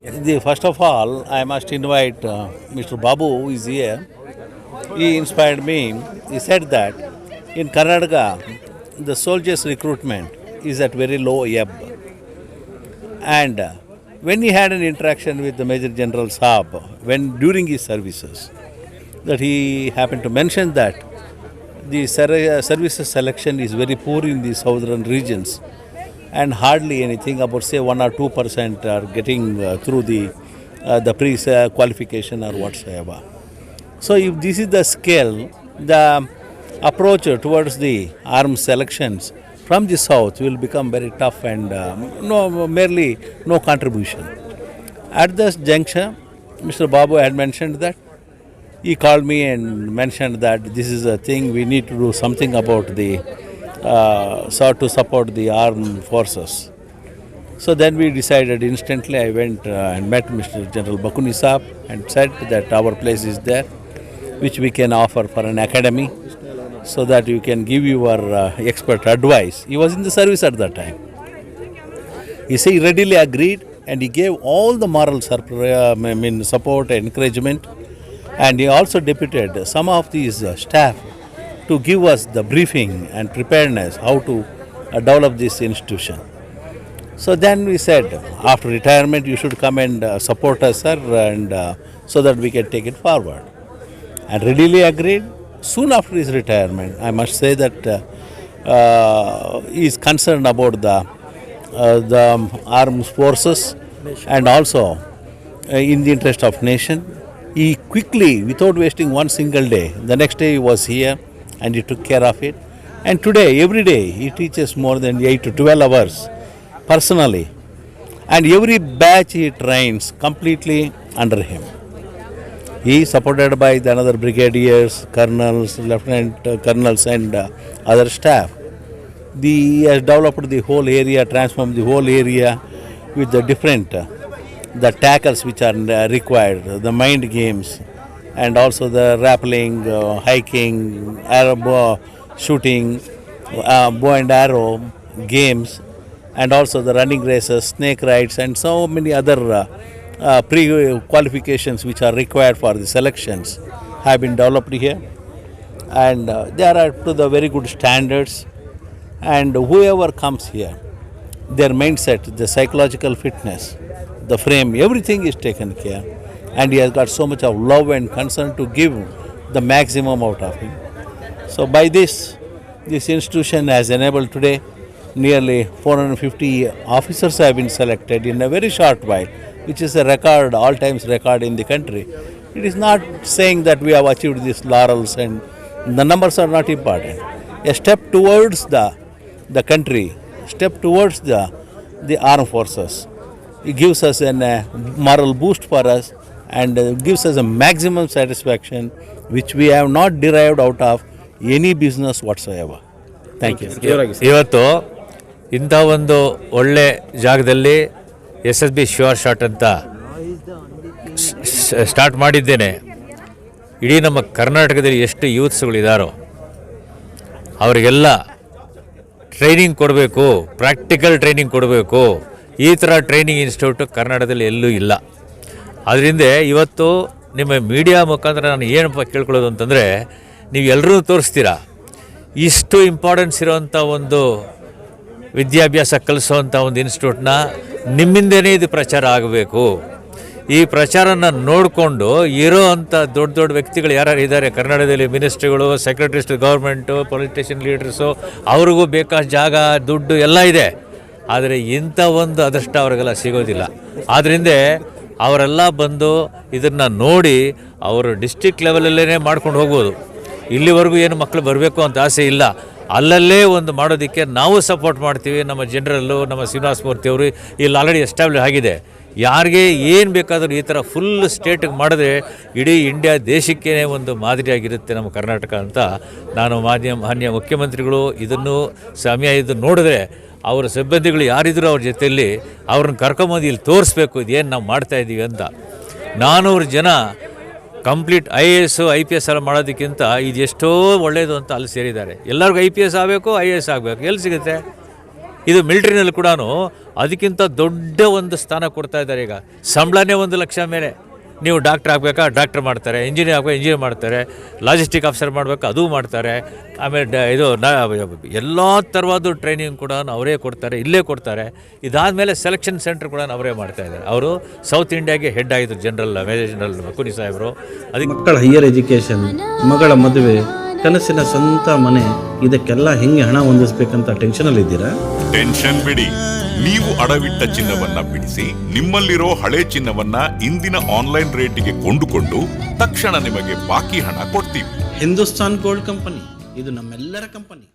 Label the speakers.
Speaker 1: First of all, I must invite Mr. Babu, who is here. He inspired me. He said that in Karnataka, the soldiers' recruitment is at very low ebb. And when he had an interaction with the Major General Saab, when during his services, that he happened to mention that the services selection is very poor in the southern regions, and hardly anything, about say 1 or 2% are getting through the pre-qualification or whatsoever. So if this is the scale, the approach towards the arms selections from the south will become very tough and merely no contribution. At this juncture, Mr. Babu had mentioned that he called me and mentioned that this is a thing we need to do something about the to support the armed forces. So then we decided instantly. I went and met Mr. General Bakuni Saab and said that our place is there, which we can offer for an academy, so that you can give your expert advice. He was in the service at that time. He readily agreed, and he gave all the moral support, encouragement, and he also deputed some of these staff to give us the briefing and preparedness how to develop this institution. So then we said, after retirement, you should come and support us, sir, and so that we can take it forward. And readily agreed. Soon after his retirement, I must say that he is concerned about the armed forces and also in the interest of nation. He quickly, without wasting one single day, the next day he was here and he took care of it. And today, every day, he teaches more than 8 to 12 hours personally. And every batch he trains completely under him. He is supported by the another brigadiers, colonels, lieutenant colonels and other staff. He has developed the whole area, transformed the whole area with the different, the tackles which are required, the mind games, and also the rappelling, hiking, arrow shooting, bow and arrow games, and also the running races, snake rides, and so many other pre-qualifications which are required for the selections have been developed here, and they are up to the very good standards. And whoever comes here, their mindset, the psychological fitness, the frame, everything is taken care, and he has got so much of love and concern to give the maximum out of him. So by this institution has enabled today nearly 450 officers have been selected in a very short while, which is a record, all times record in the country. It is not saying that we have achieved these laurels, and the numbers are not important. A step towards the country, step towards the armed forces. It gives us a moral boost for us and gives us a maximum satisfaction which we have not derived out of any business whatsoever. Thank you.
Speaker 2: ಇವತ್ತು ಇಂಥ ಒಂದು ಒಳ್ಳೆ ಜಾಗದಲ್ಲಿ SSB sure shot ಅಂತ start ಮಾಡಿದ್ದೇನೆ. ಇಡೀ ನಮ್ಮ ಕರ್ನಾಟಕದಲ್ಲಿ ಎಷ್ಟು ಯೂತ್ಸ್ಗಳಿದ್ದಾರೋ ಅವರಿಗೆಲ್ಲ ಟ್ರೈನಿಂಗ್ ಕೊಡಬೇಕು, ಪ್ರಾಕ್ಟಿಕಲ್ ಟ್ರೈನಿಂಗ್ ಕೊಡಬೇಕು. ಈ ಥರ ಟ್ರೈನಿಂಗ್ ಇನ್ಸ್ಟಿಟ್ಯೂಟ್ ಕರ್ನಾಟಕದಲ್ಲಿ ಎಲ್ಲೂ ಇಲ್ಲ. ಅದರಿಂದ ಇವತ್ತು ನಿಮ್ಮ ಮೀಡಿಯಾ ಮುಖಾಂತರ ನಾನು ಏನಪ್ಪ ಕೇಳ್ಕೊಳ್ಳೋದು ಅಂತಂದರೆ, ನೀವು ಎಲ್ಲರೂ ತೋರಿಸ್ತೀರಾ ಇಷ್ಟು ಇಂಪಾರ್ಟೆನ್ಸ್ ಇರೋವಂಥ ಒಂದು ವಿದ್ಯಾಭ್ಯಾಸ ಕಲಿಸೋವಂಥ ಒಂದು ಇನ್ಸ್ಟಿಟ್ಯೂಟ್ನ ನಿಮ್ಮಿಂದನೇ ಇದು ಪ್ರಚಾರ ಆಗಬೇಕು. ಈ ಪ್ರಚಾರನ ನೋಡಿಕೊಂಡು ಇರೋ ಅಂಥ ದೊಡ್ಡ ದೊಡ್ಡ ವ್ಯಕ್ತಿಗಳು ಯಾರು ಇದ್ದಾರೆ ಕರ್ನಾಟಕದಲ್ಲಿ, ಮಿನಿಸ್ಟ್ರಿಗಳು, ಸೆಕ್ರೆಟರಿಸ್ ಗೌರ್ಮೆಂಟು, ಪೊಲಿಟಿಷಿಯನ್ ಲೀಡರ್ಸು, ಅವ್ರಿಗೂ ಬೇಕಾದ ಜಾಗ, ದುಡ್ಡು ಎಲ್ಲ ಇದೆ. ಆದರೆ ಇಂಥ ಒಂದು ಅದೃಷ್ಟ ಅವ್ರಿಗೆಲ್ಲ ಸಿಗೋದಿಲ್ಲ. ಆದ್ದರಿಂದ ಅವರೆಲ್ಲ ಬಂದು ಇದನ್ನು ನೋಡಿ ಅವರು ಡಿಸ್ಟ್ರಿಕ್ಟ್ ಲೆವೆಲಲ್ಲೇ ಮಾಡ್ಕೊಂಡು ಹೋಗ್ಬೋದು. ಇಲ್ಲಿವರೆಗೂ ಏನು ಮಕ್ಕಳು ಬರಬೇಕು ಅಂತ ಆಸೆ ಇಲ್ಲ. ಅಲ್ಲಲ್ಲೇ ಒಂದು ಮಾಡೋದಕ್ಕೆ ನಾವು ಸಪೋರ್ಟ್ ಮಾಡ್ತೀವಿ. ನಮ್ಮ ಜನರಲ್ಲು, ನಮ್ಮ ಶ್ರೀನಿವಾಸ ಮೂರ್ತಿಯವರು ಇಲ್ಲಿ ಆಲ್ರೆಡಿ ಎಸ್ಟಾಬ್ಲಿಷ್ ಆಗಿದೆ. ಯಾರಿಗೆ ಏನು ಬೇಕಾದರೂ ಈ ಥರ ಫುಲ್ ಸ್ಟೇಟಿಗೆ ಮಾಡಿದ್ರೆ ಇಡೀ ಇಂಡಿಯಾ ದೇಶಕ್ಕೇ ಒಂದು ಮಾದರಿಯಾಗಿರುತ್ತೆ ನಮ್ಮ ಕರ್ನಾಟಕ ಅಂತ ನಾನು ಮಾನ್ಯ ಮುಖ್ಯಮಂತ್ರಿಗಳು ಇದನ್ನು ಸಮಯ ಇದು ನೋಡಿದ್ರೆ ಅವರ ಸಿಬ್ಬಂದಿಗಳು ಯಾರಿದ್ರು ಅವ್ರ ಜೊತೆಯಲ್ಲಿ ಅವ್ರನ್ನ ಕರ್ಕೊಂಬಂದು ಇಲ್ಲಿ ತೋರಿಸ್ಬೇಕು ಇದೇನು ನಾವು ಮಾಡ್ತಾಯಿದ್ದೀವಿ ಅಂತ. 400 ಜನ ಕಂಪ್ಲೀಟ್ IAS IPS ಎಲ್ಲ ಮಾಡೋದಕ್ಕಿಂತ ಇದು ಎಷ್ಟೋ ಒಳ್ಳೆಯದು ಅಂತ ಅಲ್ಲಿ ಸೇರಿದ್ದಾರೆ. ಎಲ್ಲರಿಗೂ IPS ಆಗಬೇಕು, IAS ಆಗಬೇಕು, ಎಲ್ಲಿ ಸಿಗುತ್ತೆ? ಇದು ಮಿಲಿಟ್ರಿನಲ್ಲಿ ಕೂಡ ಅದಕ್ಕಿಂತ ದೊಡ್ಡ ಒಂದು ಸ್ಥಾನ ಕೊಡ್ತಾ ಇದ್ದಾರೆ. ಈಗ ಸಂಬಳನೇ 1 ಲಕ್ಷ ಮೇಲೆ. ನೀವು ಡಾಕ್ಟ್ರ್ ಆಗಬೇಕಾ, ಡಾಕ್ಟ್ರ್ ಮಾಡ್ತಾರೆ. ಇಂಜಿನಿಯರ್ ಆಗಬೇಕು, ಇಂಜಿನಿಯರ್ ಮಾಡ್ತಾರೆ. ಲಾಜಿಸ್ಟಿಕ್ ಆಫೀಸರ್ ಮಾಡಬೇಕು, ಅದು ಮಾಡ್ತಾರೆ. ಆಮೇಲೆ ಎಲ್ಲ ಥರವಾದ ಟ್ರೈನಿಂಗ್ ಕೂಡ ಅವರೇ ಕೊಡ್ತಾರೆ, ಇಲ್ಲೇ ಕೊಡ್ತಾರೆ. ಇದಾದಮೇಲೆ ಸೆಲೆಕ್ಷನ್ ಸೆಂಟರ್ ಕೂಡ ಅವರೇ ಮಾಡ್ತಾ ಇದ್ದಾರೆ. ಅವರು ಸೌತ್ ಇಂಡಿಯಾಗೆ ಹೆಡ್ ಆಗಿದ್ರು, ಮೇಜರ್ ಜನರಲ್ ಮಕ್ಕುನಿ ಸಾಹೇಬರು. ಅದಕ್ಕೆ
Speaker 3: ಮಕ್ಕಳ ಹೈಯರ್ ಎಜುಕೇಷನ್, ಮಗಳ ಮದುವೆ, ಕನಸಿನ ಸ್ವಂತ ಮನೆ, ಇದಕ್ಕೆಲ್ಲ ಹೆಂಗೆ ಹಣ ಹೊಂದಿಸ್ಬೇಕಂತ ಟೆನ್ಷನಲ್ಲಿದ್ದೀರಾ?
Speaker 4: ಟೆನ್ಷನ್ ಬಿಡಿ. ನೀವು ಅಡವಿಟ್ಟ ಚಿನ್ನವನ್ನ ಬಿಡಿಸಿ ನಿಮ್ಮಲ್ಲಿರೋ ಹಳೆ ಚಿನ್ನವನ್ನ ಇಂದಿನ ಆನ್ಲೈನ್ ರೇಟಿಗೆ ಕೊಂಡುಕೊಂಡು ತಕ್ಷಣ ನಿಮಗೆ ಬಾಕಿ ಹಣ ಕೊಡ್ತೀವಿ.
Speaker 3: ಹಿಂದೂಸ್ತಾನ್ ಗೋಲ್ಡ್ ಕಂಪನಿ, ಇದು ನಮ್ಮೆಲ್ಲರ ಕಂಪನಿ.